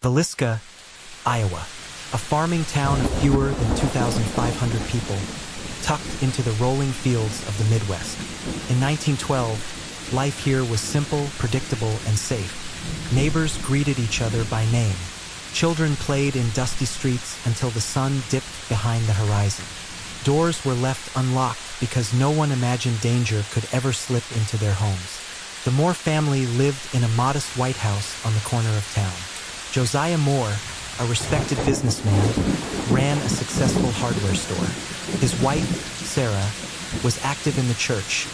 Villisca, Iowa, a farming town of fewer than 2,500 people, tucked into the rolling fields of the Midwest. In 1912, life here was simple, predictable, and safe. Neighbors greeted each other by name. Children played in dusty streets until the sun dipped behind the horizon. Doors were left unlocked because no one imagined danger could ever slip into their homes. The Moore family lived in a modest white house on the corner of town. Josiah Moore, a respected businessman, ran a successful hardware store. His wife, Sarah, was active in the church,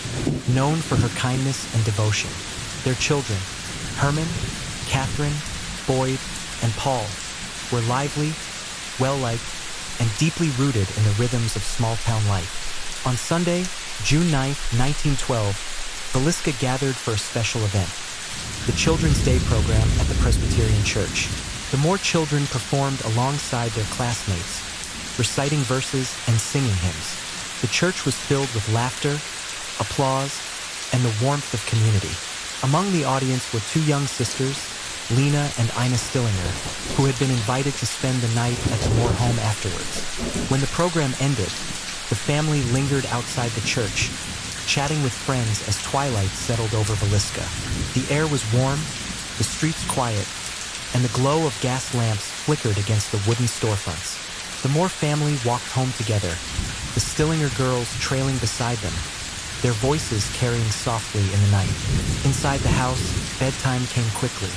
known for her kindness and devotion. Their children, Herman, Catherine, Boyd, and Paul, were lively, well-liked, and deeply rooted in the rhythms of small-town life. On Sunday, June 9, 1912, Villisca gathered for a special event, the Children's Day program at the Presbyterian Church. The Moore children performed alongside their classmates, reciting verses and singing hymns. The church was filled with laughter, applause, and the warmth of community. Among the audience were two young sisters, Lena and Ina Stillinger, who had been invited to spend the night at the Moore home afterwards. When the program ended, the family lingered outside the church, chatting with friends as twilight settled over Villisca. The air was warm, the streets quiet, and the glow of gas lamps flickered against the wooden storefronts. The Moore family walked home together, the Stillinger girls trailing beside them, their voices carrying softly in the night. Inside the house, bedtime came quickly.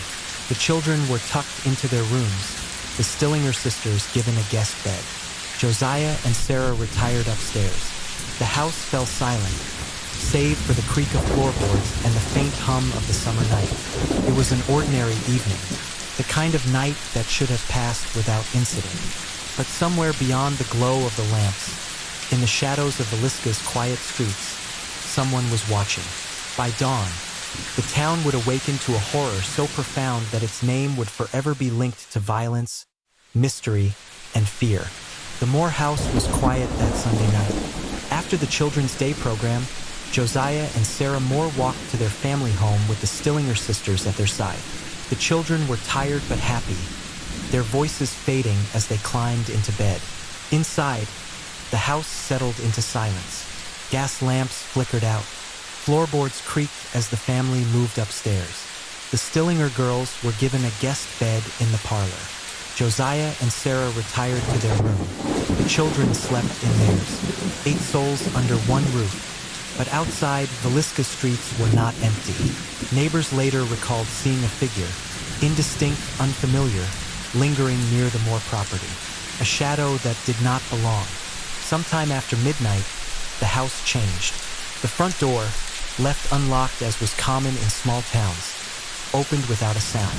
The children were tucked into their rooms, the Stillinger sisters given a guest bed. Josiah and Sarah retired upstairs. The house fell silent, save for the creak of floorboards and the faint hum of the summer night. It was an ordinary evening, the kind of night that should have passed without incident. But somewhere beyond the glow of the lamps, in the shadows of Villisca's quiet streets, someone was watching. By dawn, the town would awaken to a horror so profound that its name would forever be linked to violence, mystery, and fear. The Moore house was quiet that Sunday night. After the Children's Day program, Josiah and Sarah Moore walked to their family home with the Stillinger sisters at their side. The children were tired but happy, their voices fading as they climbed into bed. Inside, the house settled into silence. Gas lamps flickered out. Floorboards creaked as the family moved upstairs. The Stillinger girls were given a guest bed in the parlor. Josiah and Sarah retired to their room. The children slept in theirs, 8 souls under one roof. But outside, Villisca streets were not empty. Neighbors later recalled seeing a figure, indistinct, unfamiliar, lingering near the Moore property. A shadow that did not belong. Sometime after midnight, the house changed. The front door, left unlocked as was common in small towns, opened without a sound.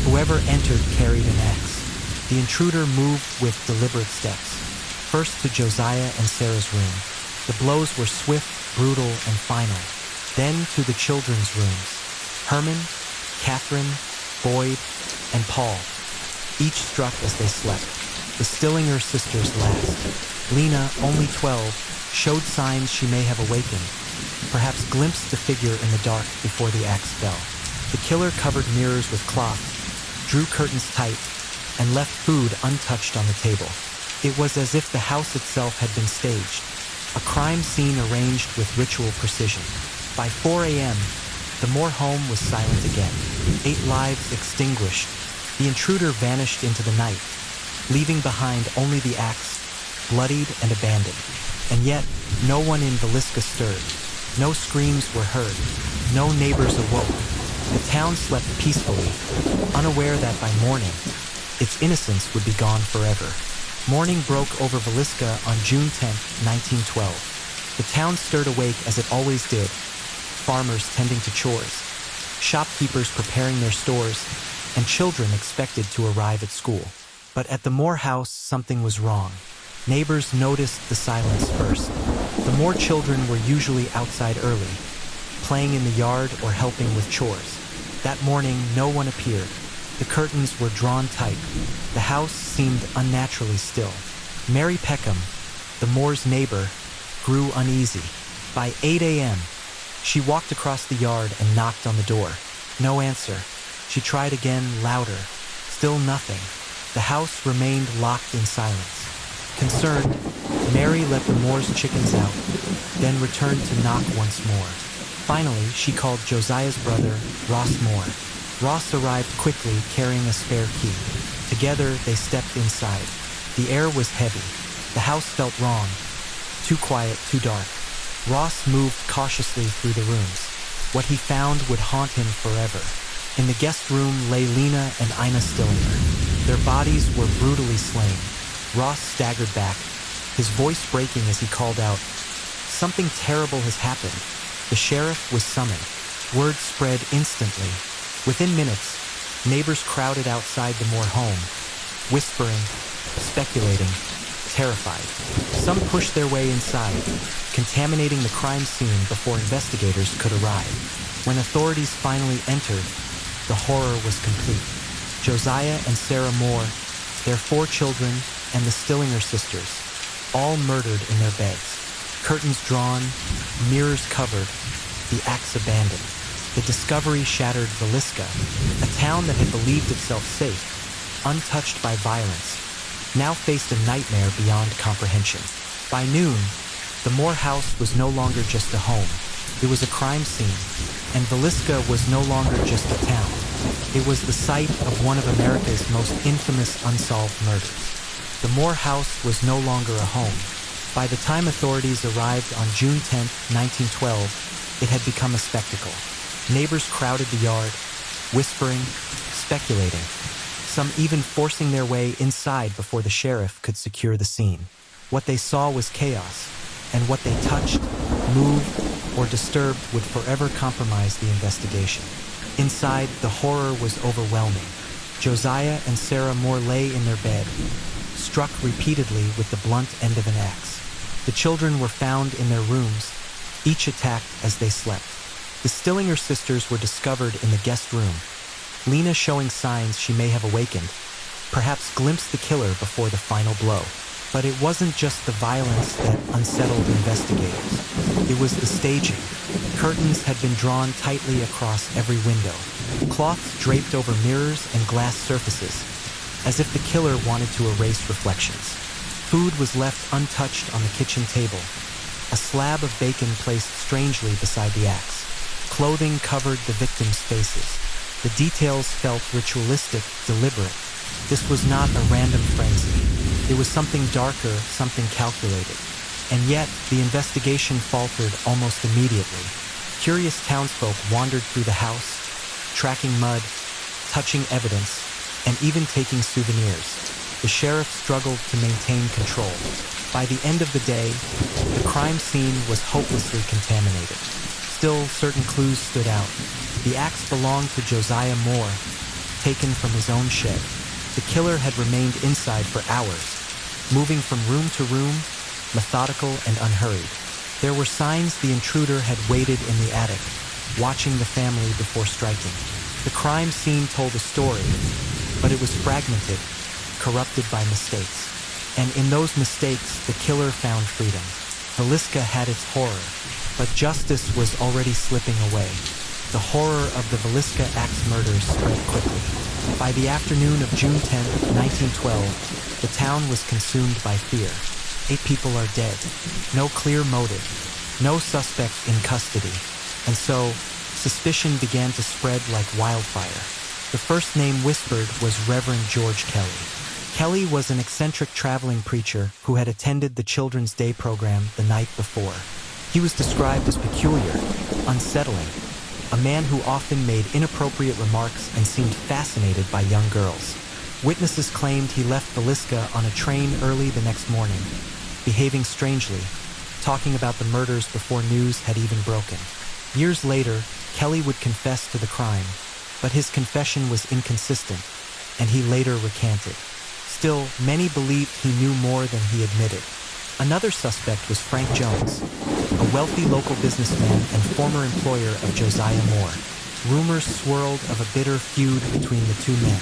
Whoever entered carried an axe. The intruder moved with deliberate steps, first to Josiah and Sarah's room. The blows were swift, brutal, and final. Then to the children's rooms. Herman, Catherine, Boyd, and Paul, each struck as they slept. The Stillinger sisters last. Lena, only 12, showed signs she may have awakened, perhaps glimpsed a figure in the dark before the axe fell. The killer covered mirrors with cloth, drew curtains tight, and left food untouched on the table. It was as if the house itself had been staged, a crime scene arranged with ritual precision. By 4 a.m., the Moore home was silent again. 8 lives extinguished. The intruder vanished into the night, leaving behind only the axe, bloodied and abandoned. And yet, no one in Villisca stirred. No screams were heard. No neighbors awoke. The town slept peacefully, unaware that by morning, its innocence would be gone forever. Morning broke over Villisca on June 10, 1912. The town stirred awake as it always did, farmers tending to chores, shopkeepers preparing their stores, and children expected to arrive at school. But at the Moore house, something was wrong. Neighbors noticed the silence first. The Moore children were usually outside early, playing in the yard or helping with chores. That morning, no one appeared. The curtains were drawn tight. The house seemed unnaturally still. Mary Peckham, the Moore's neighbor, grew uneasy. By 8 a.m., she walked across the yard and knocked on the door. No answer. She tried again, louder. Still nothing. The house remained locked in silence. Concerned, Mary let the Moore's chickens out, then returned to knock once more. Finally, she called Josiah's brother, Ross Moore. Ross arrived quickly, carrying a spare key. Together, they stepped inside. The air was heavy. The house felt wrong. Too quiet, too dark. Ross moved cautiously through the rooms. What he found would haunt him forever. In the guest room lay Lena and Ina Stillinger. Their bodies were brutally slain. Ross staggered back, his voice breaking as he called out, "Something terrible has happened." The sheriff was summoned. Word spread instantly. Within minutes, neighbors crowded outside the Moore home, whispering, speculating, terrified. Some pushed their way inside, contaminating the crime scene before investigators could arrive. When authorities finally entered, the horror was complete. Josiah and Sarah Moore, their 4 children, and the Stillinger sisters, all murdered in their beds. Curtains drawn, mirrors covered, the axe abandoned. The discovery shattered Villisca, a town that had believed itself safe, untouched by violence, now faced a nightmare beyond comprehension. By noon, the Moore house was no longer just a home. It was a crime scene, and Villisca was no longer just a town. It was the site of one of America's most infamous unsolved murders. The Moore house was no longer a home. By the time authorities arrived on June 10, 1912, it had become a spectacle. Neighbors crowded the yard, whispering, speculating, some even forcing their way inside before the sheriff could secure the scene. What they saw was chaos, and what they touched, moved, or disturbed would forever compromise the investigation. Inside, the horror was overwhelming. Josiah and Sarah Moore lay in their bed, struck repeatedly with the blunt end of an axe. The children were found in their rooms, each attacked as they slept. The Stillinger sisters were discovered in the guest room, Lena showing signs she may have awakened, perhaps glimpsed the killer before the final blow. But it wasn't just the violence that unsettled investigators. It was the staging. Curtains had been drawn tightly across every window, cloths draped over mirrors and glass surfaces, as if the killer wanted to erase reflections. Food was left untouched on the kitchen table, a slab of bacon placed strangely beside the axe. Clothing covered the victims' faces. The details felt ritualistic, deliberate. This was not a random frenzy. It was something darker, something calculated. And yet, the investigation faltered almost immediately. Curious townsfolk wandered through the house, tracking mud, touching evidence, and even taking souvenirs. The sheriff struggled to maintain control. By the end of the day, the crime scene was hopelessly contaminated. Still, certain clues stood out. The axe belonged to Josiah Moore, taken from his own shed. The killer had remained inside for hours, moving from room to room, methodical and unhurried. There were signs the intruder had waited in the attic, watching the family before striking. The crime scene told a story, but it was fragmented, corrupted by mistakes. And in those mistakes, the killer found freedom. Villisca had its horror, but justice was already slipping away. The horror of the Villisca Axe Murders spread quickly. By the afternoon of June 10, 1912, the town was consumed by fear. 8 people are dead. No clear motive. No suspect in custody. And so, suspicion began to spread like wildfire. The first name whispered was Reverend George Kelly. Kelly was an eccentric traveling preacher who had attended the Children's Day program the night before. He was described as peculiar, unsettling, a man who often made inappropriate remarks and seemed fascinated by young girls. Witnesses claimed he left Villisca on a train early the next morning, behaving strangely, talking about the murders before news had even broken. Years later, Kelly would confess to the crime, but his confession was inconsistent, and he later recanted. Still, many believed he knew more than he admitted. Another suspect was Frank Jones, a wealthy local businessman and former employer of Josiah Moore. Rumors swirled of a bitter feud between the two men.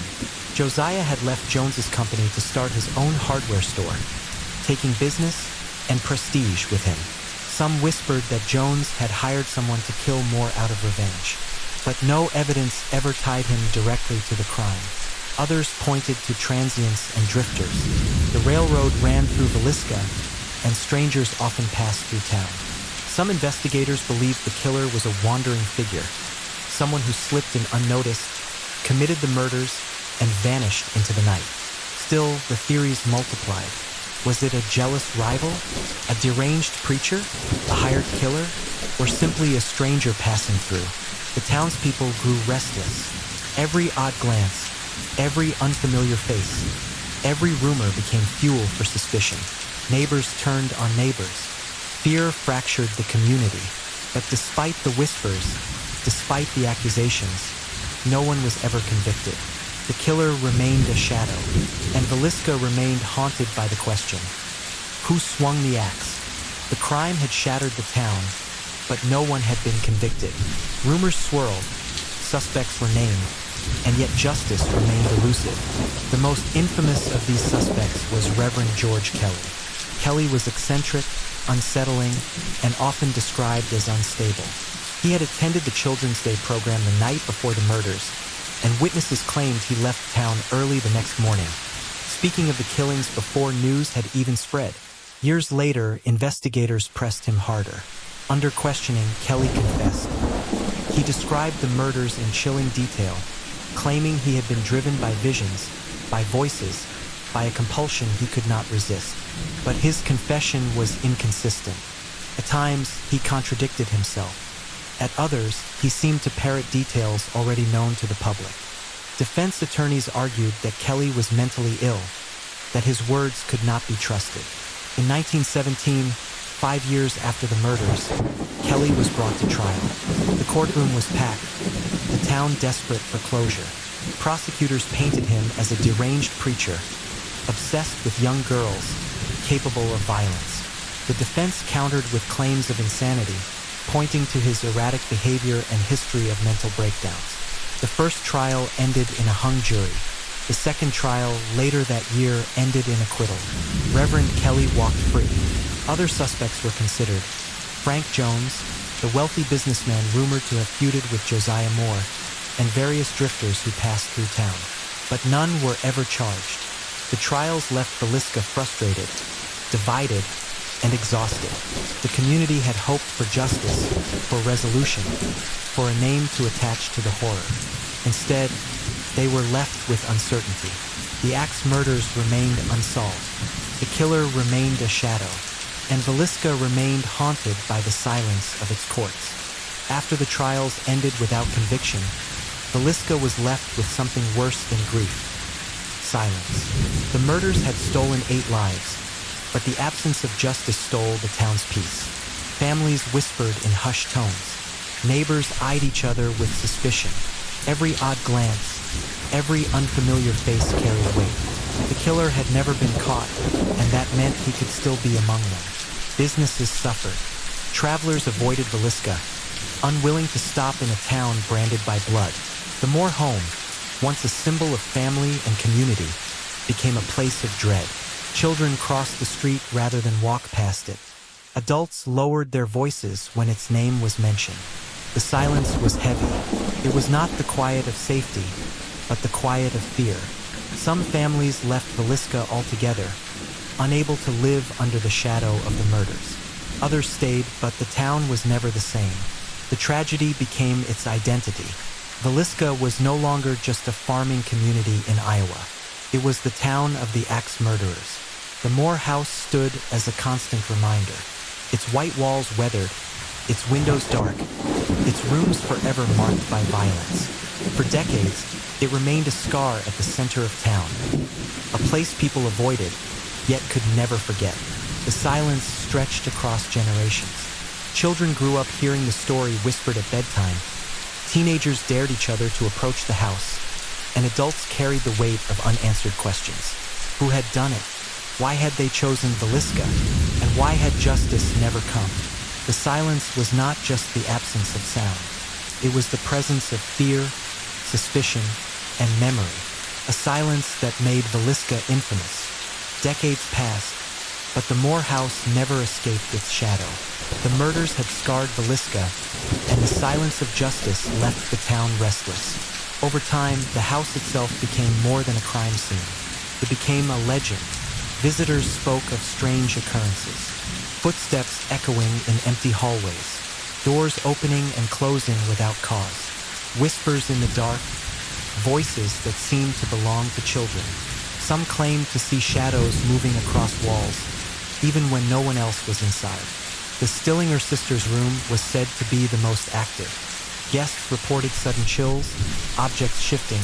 Josiah had left Jones's company to start his own hardware store, taking business and prestige with him. Some whispered that Jones had hired someone to kill Moore out of revenge, but no evidence ever tied him directly to the crime. Others pointed to transients and drifters. The railroad ran through Villisca, and strangers often passed through town. Some investigators believed the killer was a wandering figure, someone who slipped in unnoticed, committed the murders, and vanished into the night. Still, the theories multiplied. Was it a jealous rival? A deranged preacher? A hired killer? Or simply a stranger passing through? The townspeople grew restless. Every odd glance, every unfamiliar face, every rumor became fuel for suspicion. Neighbors turned on neighbors. Fear fractured the community. But despite the whispers, despite the accusations, no one was ever convicted. The killer remained a shadow, and Villisca remained haunted by the question: who swung the axe? The crime had shattered the town, but no one had been convicted. Rumors swirled, suspects were named, and yet justice remained elusive. The most infamous of these suspects was Reverend George Kelly. Kelly was eccentric, unsettling, and often described as unstable. He had attended the Children's Day program the night before the murders, and witnesses claimed he left town early the next morning. Speaking of the killings before news had even spread, years later, investigators pressed him harder. Under questioning, Kelly confessed. He described the murders in chilling detail, claiming he had been driven by visions, by voices, by a compulsion he could not resist. But his confession was inconsistent. At times, he contradicted himself. At others, he seemed to parrot details already known to the public. Defense attorneys argued that Kelly was mentally ill, that his words could not be trusted. In 1917, 5 years after the murders, Kelly was brought to trial. The courtroom was packed, the town desperate for closure. Prosecutors painted him as a deranged preacher, obsessed with young girls, capable of violence. The defense countered with claims of insanity, pointing to his erratic behavior and history of mental breakdowns. The first trial ended in a hung jury. The second trial, later that year, ended in acquittal. Reverend Kelly walked free. Other suspects were considered. Frank Jones, the wealthy businessman rumored to have feuded with Josiah Moore, and various drifters who passed through town. But none were ever charged. The trials left Villisca frustrated, divided, and exhausted. The community had hoped for justice, for resolution, for a name to attach to the horror. Instead, they were left with uncertainty. The Axe Murders remained unsolved. The killer remained a shadow, and Villisca remained haunted by the silence of its courts. After the trials ended without conviction, Villisca was left with something worse than grief: silence. The murders had stolen 8 lives, but the absence of justice stole the town's peace. Families whispered in hushed tones. Neighbors eyed each other with suspicion. Every odd glance, every unfamiliar face carried weight. The killer had never been caught, and that meant he could still be among them. Businesses suffered. Travelers avoided Villisca, unwilling to stop in a town branded by blood. The Moore home, once a symbol of family and community, became a place of dread. Children crossed the street rather than walk past it. Adults lowered their voices when its name was mentioned. The silence was heavy. It was not the quiet of safety, but the quiet of fear. Some families left Villisca altogether, unable to live under the shadow of the murders. Others stayed, but the town was never the same. The tragedy became its identity. Villisca was no longer just a farming community in Iowa. It was the town of the Axe Murderers. The Moore house stood as a constant reminder. Its white walls weathered, its windows dark, its rooms forever marked by violence. For decades, it remained a scar at the center of town, a place people avoided, yet could never forget. The silence stretched across generations. Children grew up hearing the story whispered at bedtime. Teenagers dared each other to approach the house, and adults carried the weight of unanswered questions. Who had done it? Why had they chosen Villisca? And why had justice never come? The silence was not just the absence of sound. It was the presence of fear, suspicion, and memory. A silence that made Villisca infamous. Decades passed, but the Moore house never escaped its shadow. The murders had scarred Villisca, and the silence of justice left the town restless. Over time, the house itself became more than a crime scene. It became a legend. Visitors spoke of strange occurrences, footsteps echoing in empty hallways, doors opening and closing without cause, whispers in the dark, voices that seemed to belong to children. Some claimed to see shadows moving across walls, even when no one else was inside. The Stillinger sisters' room was said to be the most active. Guests reported sudden chills, objects shifting,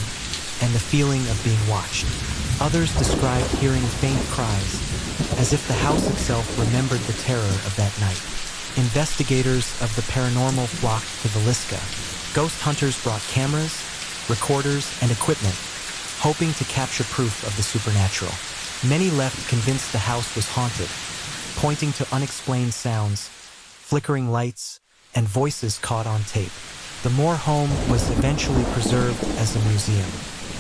and the feeling of being watched. Others described hearing faint cries, as if the house itself remembered the terror of that night. Investigators of the paranormal flocked to Villisca. Ghost hunters brought cameras, recorders, and equipment, hoping to capture proof of the supernatural. Many left convinced the house was haunted, pointing to unexplained sounds, flickering lights, and voices caught on tape. The Moore home was eventually preserved as a museum.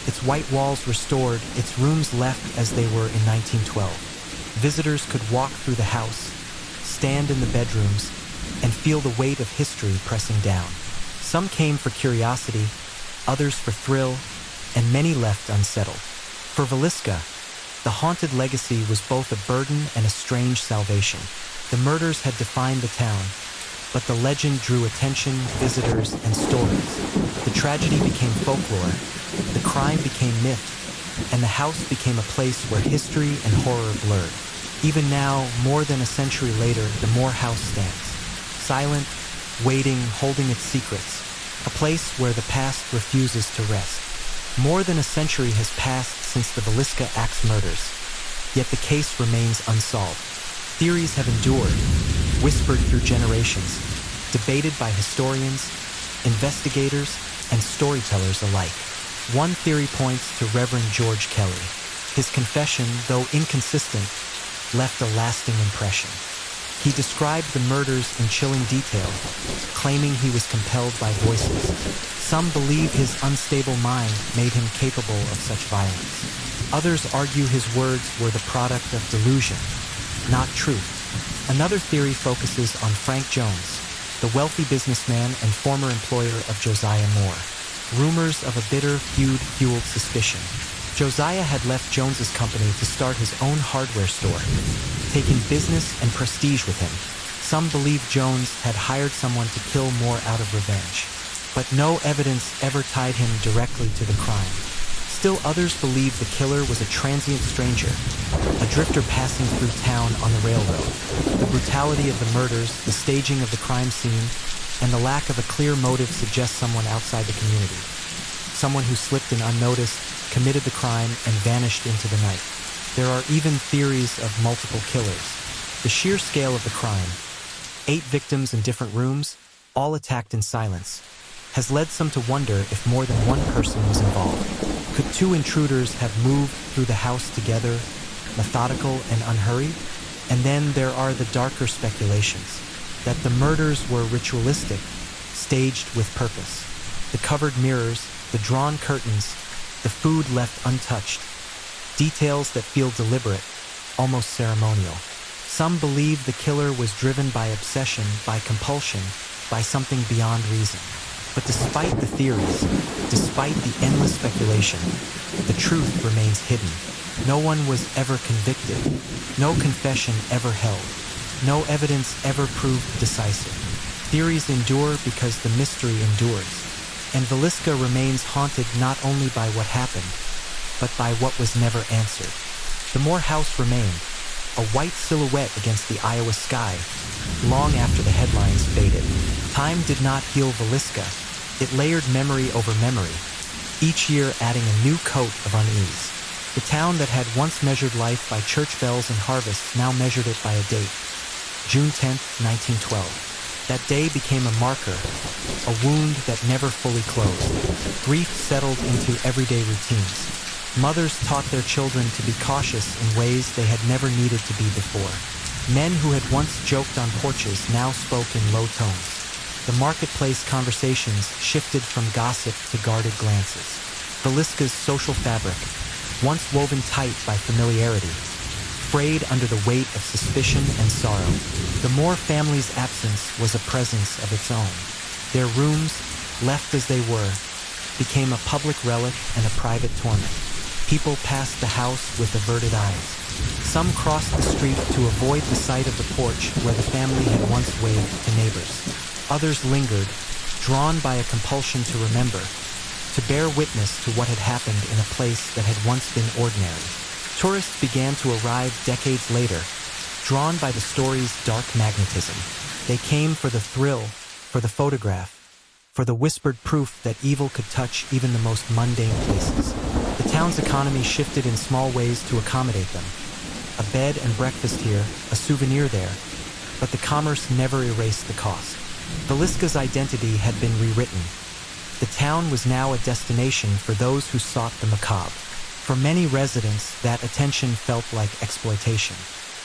Its white walls restored, its rooms left as they were in 1912. Visitors could walk through the house, stand in the bedrooms, and feel the weight of history pressing down. Some came for curiosity, others for thrill, and many left unsettled. For Villisca, the haunted legacy was both a burden and a strange salvation. The murders had defined the town, but the legend drew attention, visitors, and stories. The tragedy became folklore, the crime became myth, and the house became a place where history and horror blurred. Even now, more than a century later, the Moore house stands, silent, waiting, holding its secrets, a place where the past refuses to rest. More than a century has passed since the Villisca Axe Murders, yet the case remains unsolved. Theories have endured, whispered through generations, debated by historians, investigators, and storytellers alike. One theory points to Reverend George Kelly. His confession, though inconsistent, left a lasting impression. He described the murders in chilling detail, claiming he was compelled by voices. Some believe his unstable mind made him capable of such violence. Others argue his words were the product of delusion, not truth. Another theory focuses on Frank Jones, the wealthy businessman and former employer of Josiah Moore. Rumors of a bitter feud fueled suspicion. Josiah had left Jones's company to start his own hardware store, taking business and prestige with him. Some believe Jones had hired someone to kill Moore out of revenge, but no evidence ever tied him directly to the crime. Still others believe the killer was a transient stranger, a drifter passing through town on the railroad. The brutality of the murders, the staging of the crime scene, and the lack of a clear motive suggest someone outside the community. Someone who slipped in unnoticed, committed the crime, and vanished into the night. There are even theories of multiple killers. The sheer scale of the crime, 8 victims in different rooms, all attacked in silence, has led some to wonder if more than one person was involved. Could 2 intruders have moved through the house together, methodical and unhurried? And then there are the darker speculations, that the murders were ritualistic, staged with purpose. The covered mirrors, the drawn curtains, the food left untouched, details that feel deliberate, almost ceremonial. Some believe the killer was driven by obsession, by compulsion, by something beyond reason. But despite the theories, despite the endless speculation, the truth remains hidden. No one was ever convicted. No confession ever held. No evidence ever proved decisive. Theories endure because the mystery endures. And Villisca remains haunted not only by what happened, but by what was never answered. The Moore house remained, a white silhouette against the Iowa sky, long after the headlines faded. Time did not heal Villisca. It layered memory over memory, each year adding a new coat of unease. The town that had once measured life by church bells and harvests now measured it by a date, June 10th, 1912. That day became a marker, a wound that never fully closed. Grief settled into everyday routines. Mothers taught their children to be cautious in ways they had never needed to be before. Men who had once joked on porches now spoke in low tones. The marketplace conversations shifted from gossip to guarded glances. Villisca's social fabric, once woven tight by familiarity, frayed under the weight of suspicion and sorrow. The Moore family's absence was a presence of its own. Their rooms, left as they were, became a public relic and a private torment. People passed the house with averted eyes. Some crossed the street to avoid the sight of the porch where the family had once waved to neighbors. Others lingered, drawn by a compulsion to remember, to bear witness to what had happened in a place that had once been ordinary. Tourists began to arrive decades later, drawn by the story's dark magnetism. They came for the thrill, for the photograph, for the whispered proof that evil could touch even the most mundane places. The town's economy shifted in small ways to accommodate them. A bed and breakfast here, a souvenir there, but the commerce never erased the cost. Villisca's identity had been rewritten. The town was now a destination for those who sought the macabre. For many residents, that attention felt like exploitation.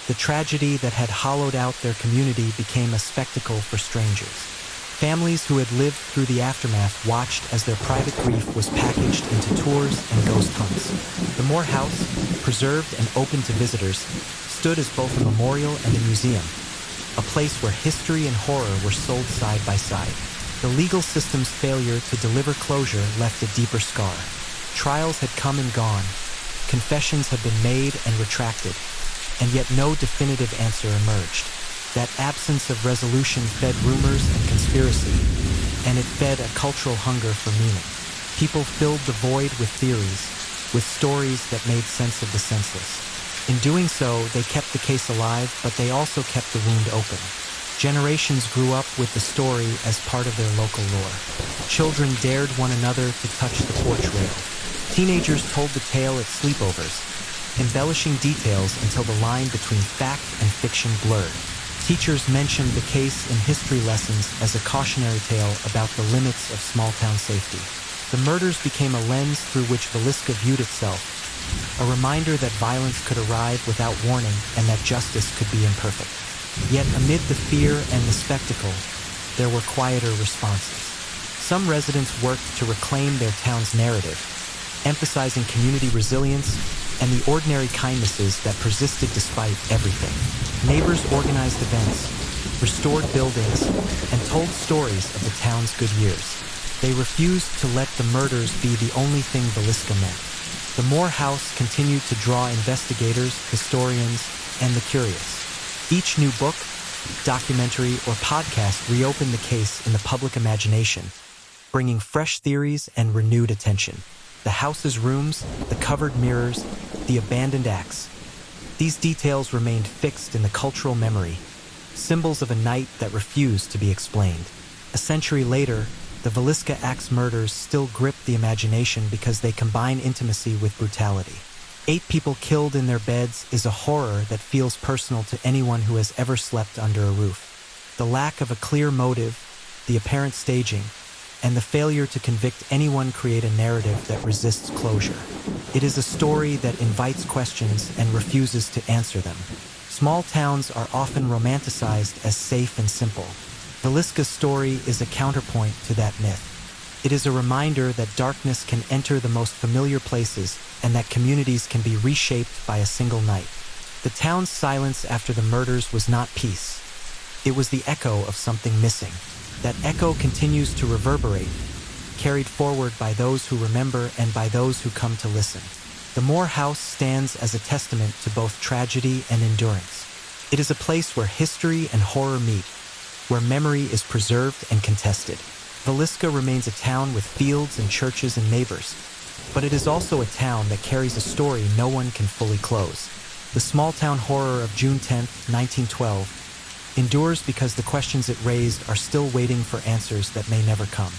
The tragedy that had hollowed out their community became a spectacle for strangers. Families who had lived through the aftermath watched as their private grief was packaged into tours and ghost hunts. The Moore House, preserved and open to visitors, stood as both a memorial and a museum, a place where history and horror were sold side by side. The legal system's failure to deliver closure left a deeper scar. Trials had come and gone, confessions had been made and retracted, and yet no definitive answer emerged. That absence of resolution fed rumors and conspiracy, and it fed a cultural hunger for meaning. People filled the void with theories, with stories that made sense of the senseless. In doing so, they kept the case alive, but they also kept the wound open. Generations grew up with the story as part of their local lore. Children dared one another to touch the porch rail. Teenagers told the tale at sleepovers, embellishing details until the line between fact and fiction blurred. Teachers mentioned the case in history lessons as a cautionary tale about the limits of small-town safety. The murders became a lens through which Villisca viewed itself, a reminder that violence could arrive without warning and that justice could be imperfect. Yet amid the fear and the spectacle, there were quieter responses. Some residents worked to reclaim their town's narrative, emphasizing community resilience and the ordinary kindnesses that persisted despite everything. Neighbors organized events, restored buildings, and told stories of the town's good years. They refused to let the murders be the only thing Villisca meant. The Moore House continued to draw investigators, historians, and the curious. Each new book, documentary, or podcast reopened the case in the public imagination, bringing fresh theories and renewed attention. The house's rooms, the covered mirrors, the abandoned axe. These details remained fixed in the cultural memory, symbols of a night that refused to be explained. A century later, the Villisca Axe Murders still grip the imagination because they combine intimacy with brutality. 8 people killed in their beds is a horror that feels personal to anyone who has ever slept under a roof. The lack of a clear motive, the apparent staging, and the failure to convict anyone create a narrative that resists closure. It is a story that invites questions and refuses to answer them. Small towns are often romanticized as safe and simple. Villisca's story is a counterpoint to that myth. It is a reminder that darkness can enter the most familiar places and that communities can be reshaped by a single night. The town's silence after the murders was not peace. It was the echo of something missing. That echo continues to reverberate, carried forward by those who remember and by those who come to listen. The Moore House stands as a testament to both tragedy and endurance. It is a place where history and horror meet, where memory is preserved and contested. Villisca remains a town with fields and churches and neighbors, but it is also a town that carries a story no one can fully close. The small-town horror of June 10, 1912, endures because the questions it raised are still waiting for answers that may never come.